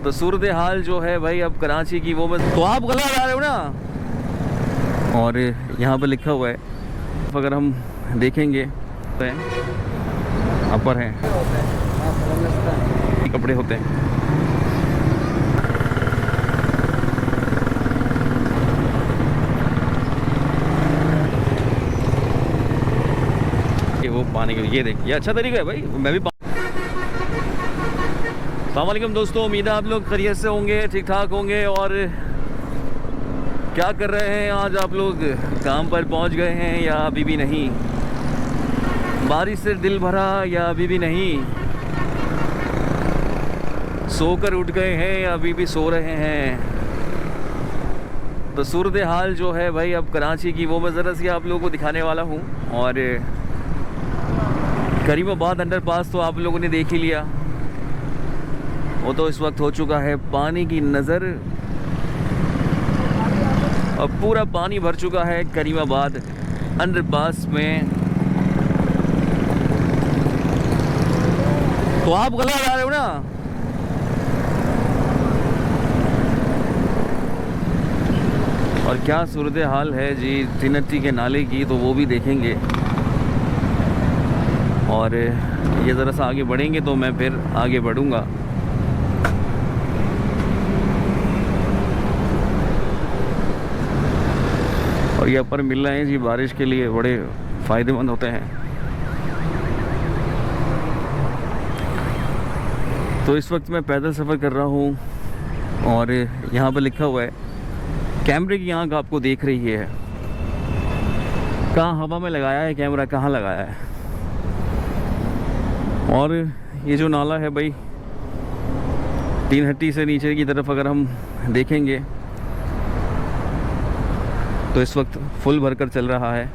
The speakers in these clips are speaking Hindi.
तो सूरत हाल जो है भाई अब कराची की वो बस, तो आप गलत आ रहे हो ना। और यहाँ पर लिखा हुआ है, अगर हम देखेंगे तो अपर हैं, कपड़े होते हैं। वो पानी ये देखिए अच्छा तरीका है भाई। मैं भी अस्सलाम वालेकुम दोस्तों, उम्मीद है आप लोग खैरियत से होंगे, ठीक ठाक होंगे। और क्या कर रहे हैं आज आप लोग? काम पर पहुंच गए हैं या अभी भी नहीं? बारिश से दिल भरा या अभी भी नहीं? सोकर उठ गए हैं या अभी भी सो रहे हैं? तो सूरत हाल जो है भाई अब कराची की वो मैं ज़रा सी आप लोगों को दिखाने वाला हूँ। और करीमाबाद अंडरपास तो आप लोगों ने देख ही लिया, वो तो इस वक्त हो चुका है पानी की नज़र। और पूरा पानी भर चुका है करीमाबाद अंडरपास में। तो आप गलत आ रहे हो ना। और क्या सूरत हाल है जी तिनट्टी के नाले की, तो वो भी देखेंगे। और ये ज़रा सा आगे बढ़ेंगे तो मैं फिर आगे बढ़ूँगा। और ये अपर मिल रहे हैं जी, बारिश के लिए बड़े फ़ायदेमंद होते हैं। तो इस वक्त मैं पैदल सफ़र कर रहा हूँ और यहाँ पर लिखा हुआ है कैमरे की आँख आपको देख रही है। कहाँ हवा में लगाया है कैमरा, कहाँ लगाया है? और ये जो नाला है भाई तीन हट्टी से नीचे की तरफ अगर हम देखेंगे तो इस वक्त फुल भरकर चल रहा है।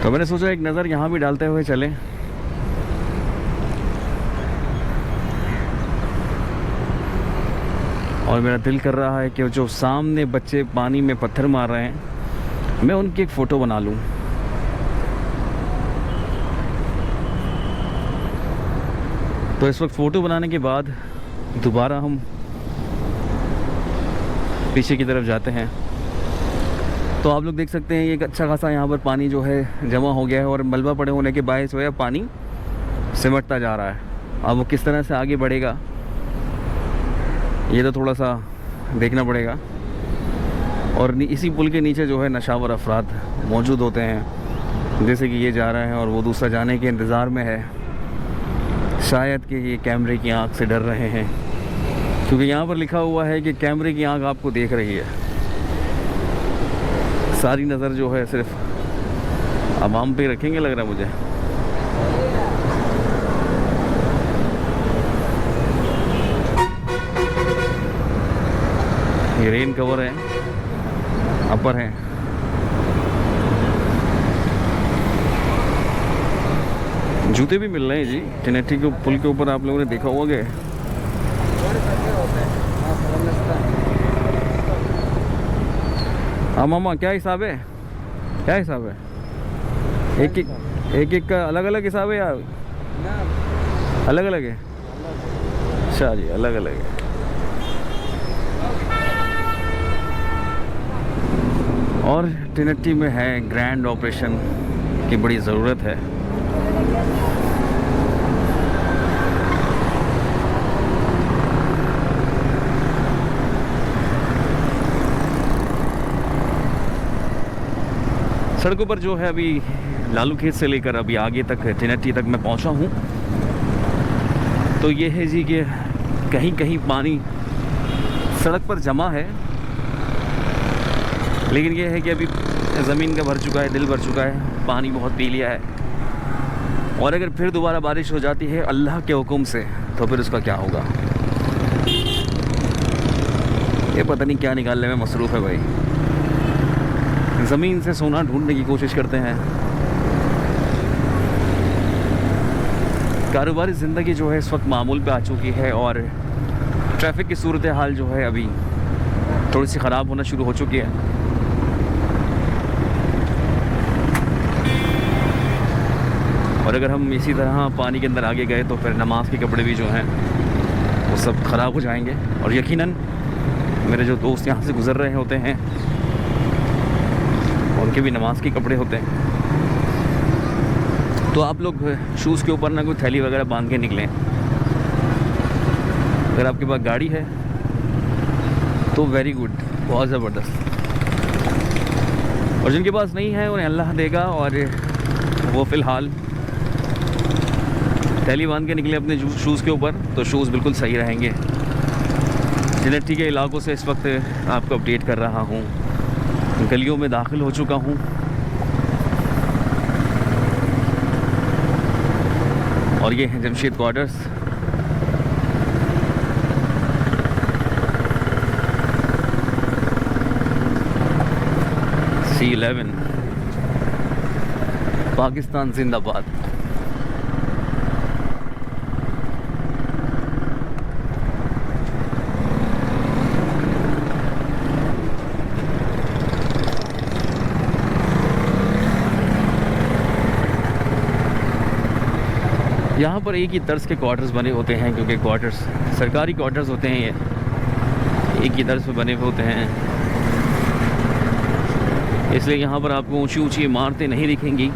तो मैंने सोचा एक नज़र यहाँ भी डालते हुए चलें। और मेरा दिल कर रहा है कि जो सामने बच्चे पानी में पत्थर मार रहे हैं, मैं उनकी एक फ़ोटो बना लूँ। तो इस वक्त फ़ोटो बनाने के बाद दोबारा हम पीछे की तरफ जाते हैं। तो आप लोग देख सकते हैं एक अच्छा खासा यहाँ पर पानी जो है जमा हो गया है और मलबा पड़े होने के बायस वजह पानी सिमटता जा रहा है। अब वो किस तरह से आगे बढ़ेगा ये तो थोड़ा सा देखना पड़ेगा। और इसी पुल के नीचे जो है नशावर अफराद मौजूद होते हैं, जैसे कि ये जा रहा है और वो दूसरा जाने के इंतज़ार में है। शायद कि ये कैमरे की आंख से डर रहे हैं, क्योंकि यहाँ पर लिखा हुआ है कि कैमरे की आंख आपको देख रही है। सारी नज़र जो है सिर्फ आवाम पे रखेंगे लग रहा है मुझे। ये रेन कवर है, अपर है। जूते भी मिल रहे हैं जी तिनट्टी के पुल के ऊपर, आप लोगों ने देखा होगा। हाँ मामा, क्या हिसाब है? क्या हिसाब है? एक का अलग अलग हिसाब है या अलग अलग है? अच्छा जी, अलग अलग है। और तिनट्टी में है ग्रैंड ऑपरेशन की बड़ी ज़रूरत है। सड़कों पर जो है अभी लालू खेत से लेकर अभी आगे तक तिनट्टी तक मैं पहुंचा हूं। तो ये है जी कि कहीं कहीं पानी सड़क पर जमा है, लेकिन ये है कि अभी ज़मीन का भर चुका है, दिल भर चुका है, पानी बहुत पी लिया है। और अगर फिर दोबारा बारिश हो जाती है अल्लाह के हुक्म से तो फिर उसका क्या होगा? ये पता नहीं क्या निकालने में मसरूफ़ है भाई। ज़मीन से सोना ढूंढने की कोशिश करते हैं। कारोबारी ज़िंदगी जो है इस वक्त मामूल पे आ चुकी है और ट्रैफिक की सूरत हाल जो है अभी थोड़ी सी ख़राब होना शुरू हो चुकी है। और अगर हम इसी तरह पानी के अंदर आगे गए तो फिर नमाज के कपड़े भी जो हैं वो सब ख़राब हो जाएंगे। और यकीनन मेरे जो दोस्त यहाँ से गुज़र रहे होते हैं उनके भी नमाज के कपड़े होते हैं। तो आप लोग शूज़ के ऊपर ना कोई थैली वगैरह बांध के निकलें। अगर आपके पास गाड़ी है तो वेरी गुड, बहुत ज़बरदस्त। और जिनके पास नहीं है उन्हें अल्लाह देगा, और वो फ़िलहाल थैली बांध के निकले अपने शूज़ के ऊपर तो शूज़ बिल्कुल सही रहेंगे। जनटी के इलाकों से इस वक्त आपको अपडेट कर रहा हूँ। गलियों में दाखिल हो चुका हूँ। और ये है जमशेद क्वार्टर्स। C11 पाकिस्तान जिंदाबाद। यहाँ पर एक ही तर्ज के क्वार्टर्स बने होते हैं, क्योंकि क्वार्टर्स सरकारी क्वार्टर्स होते हैं। ये एक ही तर्ज पे बने हुए होते हैं, इसलिए यहाँ पर आपको ऊंची ऊंची इमारतें नहीं दिखेंगी।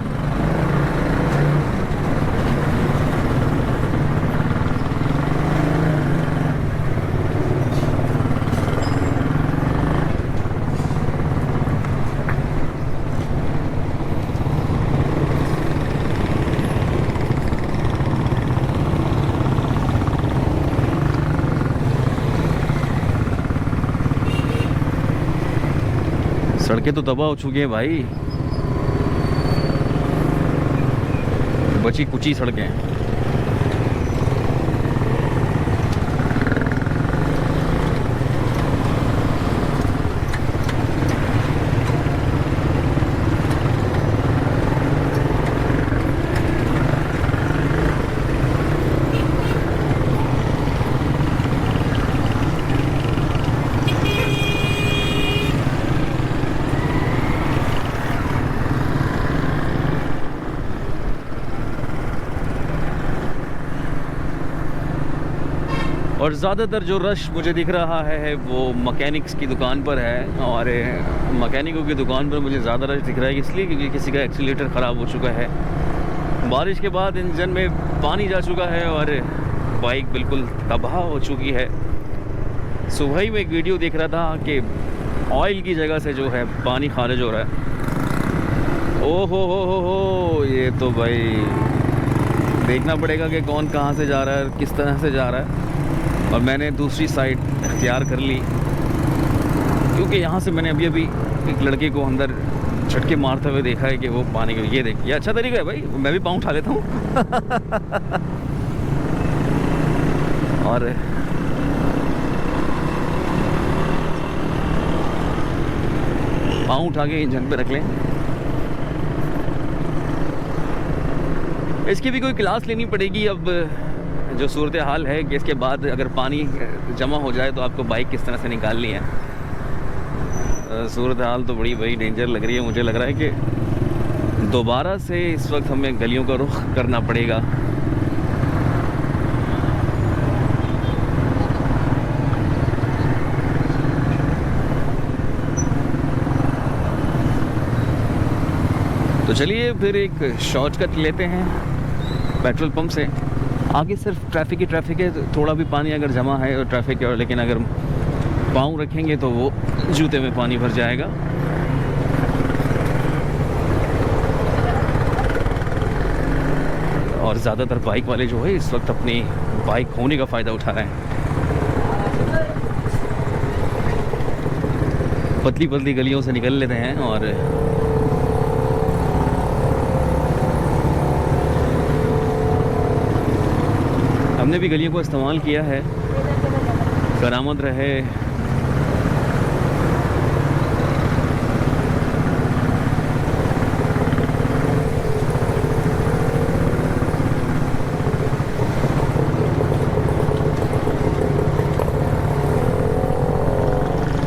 सड़कें तो तबाह हो चुकी हैं भाई, बची कुची सड़कें। और ज़्यादातर जो रश मुझे दिख रहा है वो मकैनिक्स की दुकान पर है। और मकैनिकों की दुकान पर मुझे ज़्यादा रश दिख रहा है इसलिए क्योंकि किसी का एक्सीलेटर ख़राब हो चुका है। बारिश के बाद इंजन में पानी जा चुका है और बाइक बिल्कुल तबाह हो चुकी है। सुबह ही मैं एक वीडियो देख रहा था कि ऑयल की जगह से जो है पानी खारिज हो रहा है। ओहो हो, ये तो भाई देखना पड़ेगा कि कौन कहाँ से जा रहा है, किस तरह से जा रहा है। और मैंने दूसरी साइड इख्तियार कर ली, क्योंकि यहाँ से मैंने अभी एक लड़के को अंदर झटके मारते हुए देखा है कि वो पानी को, ये देख, ये अच्छा तरीका है भाई, मैं भी पाँव उठा लेता हूँ। और पाँव उठा के इंजन पे रख लें। इसकी भी कोई क्लास लेनी पड़ेगी अब, जो सूरत हाल है कि इसके बाद अगर पानी जमा हो जाए तो आपको बाइक किस तरह से निकालनी है। सूरत हाल तो बड़ी डेंजर लग रही है। मुझे लग रहा है कि दोबारा से इस वक्त हमें गलियों का रुख करना पड़ेगा। तो चलिए फिर एक शॉर्टकट लेते हैं पेट्रोल पंप से। आगे सिर्फ ट्रैफिक है, थोड़ा भी पानी अगर जमा है और ट्रैफिक है, लेकिन अगर पाँव रखेंगे तो वो जूते में पानी भर जाएगा। और ज़्यादातर बाइक वाले जो है इस वक्त अपनी बाइक होने का फ़ायदा उठा रहे हैं। पतली पतली गलियों से निकल लेते हैं और हमने भी गलियों को इस्तेमाल किया है। करामत रहे।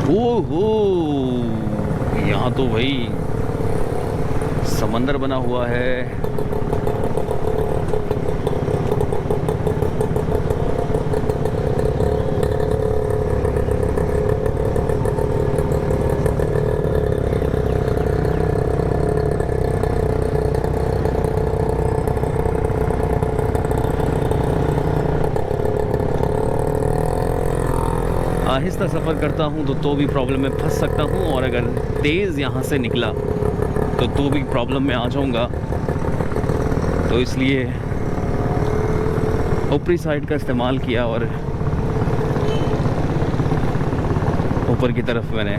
ओहो, यहाँ तो भाई समंदर बना हुआ है। आहिस्ता सफ़र करता हूँ तो भी प्रॉब्लम में फंस सकता हूँ, और अगर तेज़ यहाँ से निकला तो भी प्रॉब्लम में आ जाऊँगा। तो इसलिए ऊपरी साइड का इस्तेमाल किया और ऊपर की तरफ मैंने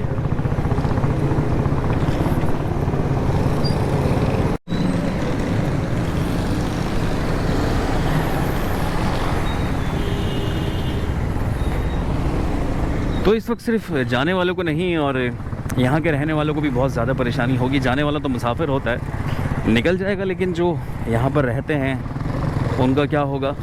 तो इस वक्त सिर्फ जाने वालों को नहीं और यहाँ के रहने वालों को भी बहुत ज़्यादा परेशानी होगी। जाने वाला तो मुसाफिर होता है, निकल जाएगा, लेकिन जो यहाँ पर रहते हैं उनका क्या होगा।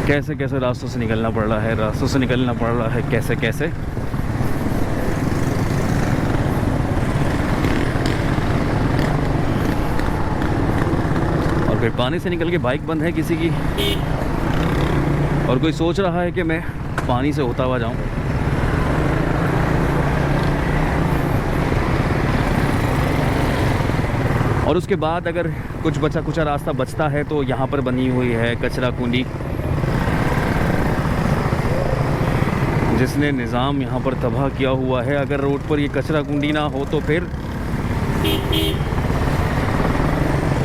कैसे कैसे रास्तों से निकलना पड़ रहा है, रास्तों से निकलना पड़ रहा है, कैसे कैसे। और फिर पानी से निकल के बाइक बंद है किसी की, और कोई सोच रहा है कि मैं पानी से होता हुआ जाऊं। और उसके बाद अगर कुछ बचा कुचा रास्ता बचता है तो यहाँ पर बनी हुई है कचरा कुंडी, जिसने निज़ाम यहाँ पर तबाह किया हुआ है। अगर रोड पर ये कचरा कुंडी ना हो तो फिर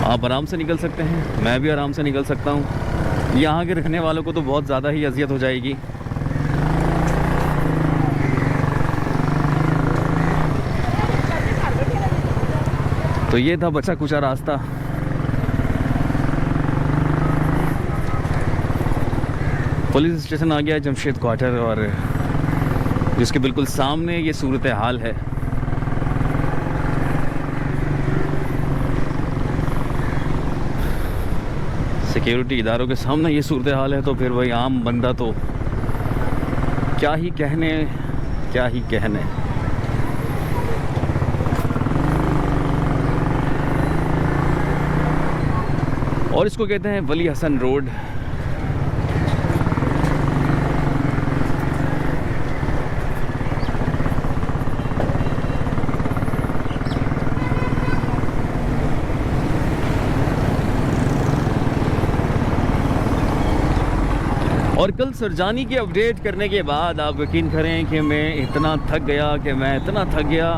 आप आराम से निकल सकते हैं, मैं भी आराम से निकल सकता हूँ। यहाँ के रहने वालों को तो बहुत ज़्यादा ही अजियत हो जाएगी। तो ये था बचा कुचा रास्ता। पुलिस स्टेशन आ गया है जमशेद क्वार्टर, और जिसके बिल्कुल सामने ये सूरत हाल है। सिक्योरिटी इदारों के सामने ये सूरत हाल है, तो फिर वही आम बंदा तो क्या ही कहने, क्या ही कहने। और इसको कहते हैं वली हसन रोड। और कल सरजानी की अपडेट करने के बाद आप यकीन करें कि मैं इतना थक गया,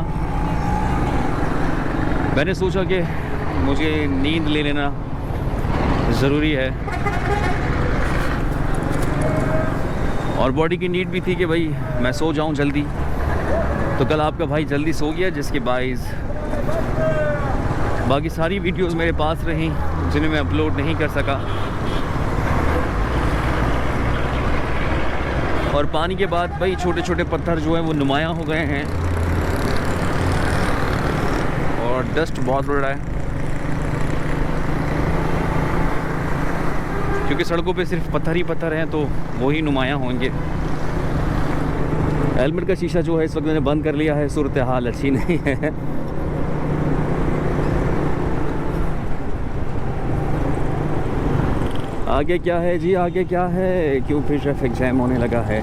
मैंने सोचा कि मुझे नींद ले लेना ज़रूरी है, और बॉडी की नीड भी थी कि भाई मैं सो जाऊं जल्दी। तो कल आपका भाई जल्दी सो गया, जिसके बाइस बाकी सारी वीडियोस मेरे पास रहीं जिन्हें मैं अपलोड नहीं कर सका। और पानी के बाद भाई छोटे छोटे पत्थर जो हैं वो नुमायाँ हो गए हैं, और डस्ट बहुत उड़ रहा है, क्योंकि सड़कों पे सिर्फ पत्थर ही पत्थर हैं, तो वो ही नुमायाँ होंगे। हेलमेट का शीशा जो है इस वक्त मैंने बंद कर लिया है, सूरत हाल अच्छी नहीं है। आगे क्या है जी, आगे क्या है, क्यों फिर ट्रैफिक जैम होने लगा है।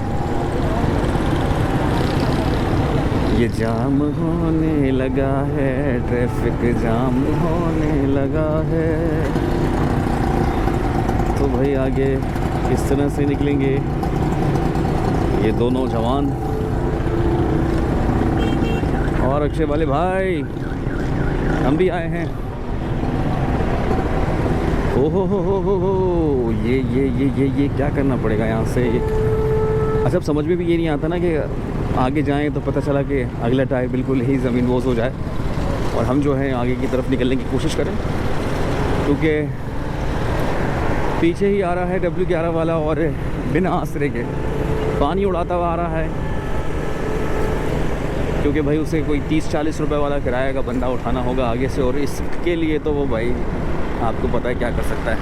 ये जाम होने लगा है, ट्रैफिक जाम होने लगा है। तो भाई आगे किस तरह से निकलेंगे ये दोनों जवान। और अक्षय वाले भाई, हम भी आए हैं। ओहो हो, ये क्या करना पड़ेगा यहाँ से। अच्छा, अब समझ में भी ये नहीं आता ना कि आगे जाएं तो पता चला कि अगला टायर बिल्कुल ही ज़मीन बोझ हो जाए, और हम जो है आगे की तरफ निकलने की कोशिश करें, क्योंकि पीछे ही आ रहा है W11 वाला, और बिना आसरे के पानी उड़ाता हुआ आ रहा है, क्योंकि भाई उसे कोई 30-40 रुपए वाला किराया का बंदा उठाना होगा आगे से, और इसके लिए तो वो भाई आपको पता है क्या कर सकता है।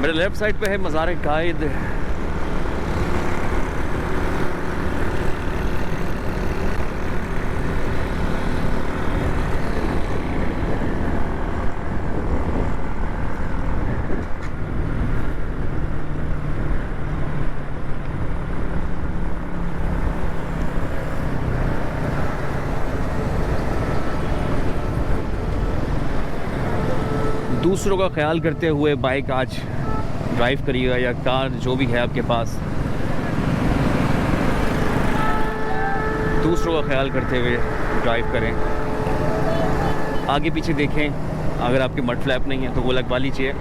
मेरे लेफ़्ट साइड पे है मज़ार कायद। दूसरों का ख्याल करते हुए बाइक आज ड्राइव करिएगा, या कार जो भी है आपके पास, दूसरों का ख्याल करते हुए ड्राइव करें। आगे पीछे देखें, अगर आपके मड फ्लैप नहीं है तो वो लगवा लीजिए।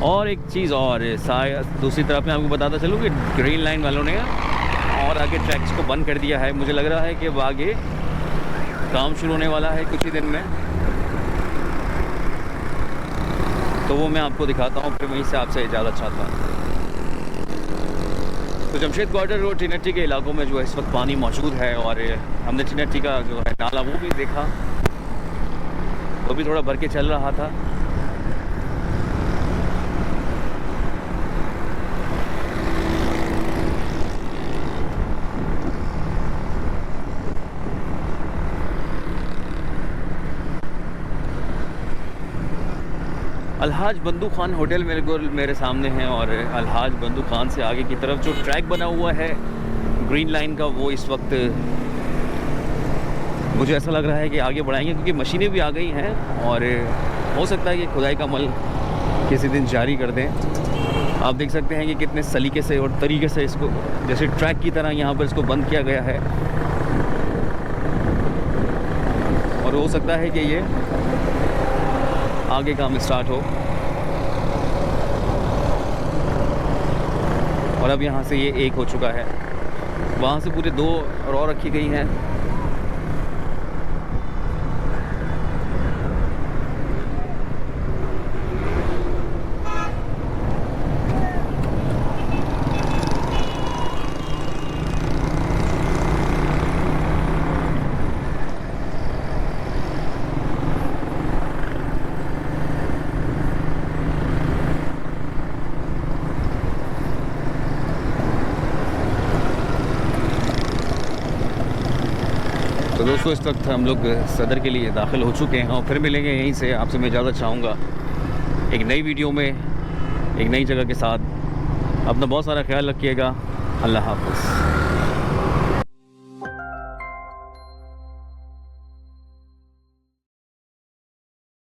और एक चीज़ और दूसरी तरफ मैं आपको बताता चलूँ कि ग्रीन लाइन वालों ने और आगे ट्रैक्स को बंद कर दिया है। मुझे लग रहा है कि अब आगे काम शुरू होने वाला है कुछ ही दिन में, तो वो मैं आपको दिखाता हूँ, फिर वहीं से आपसे इजाज़त चाहता हूँ। तो जमशेद क्वार्टर रोड ट्रिनिटी के इलाकों में जो है इस वक्त पानी मौजूद है, और हमने ट्रिनिटी का जो है नाला वो भी देखा, वो भी थोड़ा भर के चल रहा था। अलहाज बंदू खान होटल मेरे सामने है, और अलहाज बंदू खान से आगे की तरफ जो ट्रैक बना हुआ है ग्रीन लाइन का, वो इस वक्त मुझे ऐसा लग रहा है कि आगे बढ़ाएंगे, क्योंकि मशीनें भी आ गई हैं, और हो सकता है कि खुदाई का अमल किसी दिन जारी कर दें। आप देख सकते हैं कि कितने सलीके से और तरीके से इसको जैसे ट्रैक की तरह यहाँ पर इसको बंद किया गया है, और हो सकता है कि ये आगे काम स्टार्ट हो। और अब यहाँ से ये एक हो चुका है, वहाँ से पूरे 2 और रखी गई हैं। तो दोस्तों इस वक्त हम लोग सदर के लिए दाखिल हो चुके हैं, और फिर मिलेंगे यहीं से। आपसे मैं इजाज़त चाहूँगा एक नई वीडियो में, एक नई जगह के साथ। अपना बहुत सारा ख्याल रखिएगा। अल्लाह हाफ़िज़।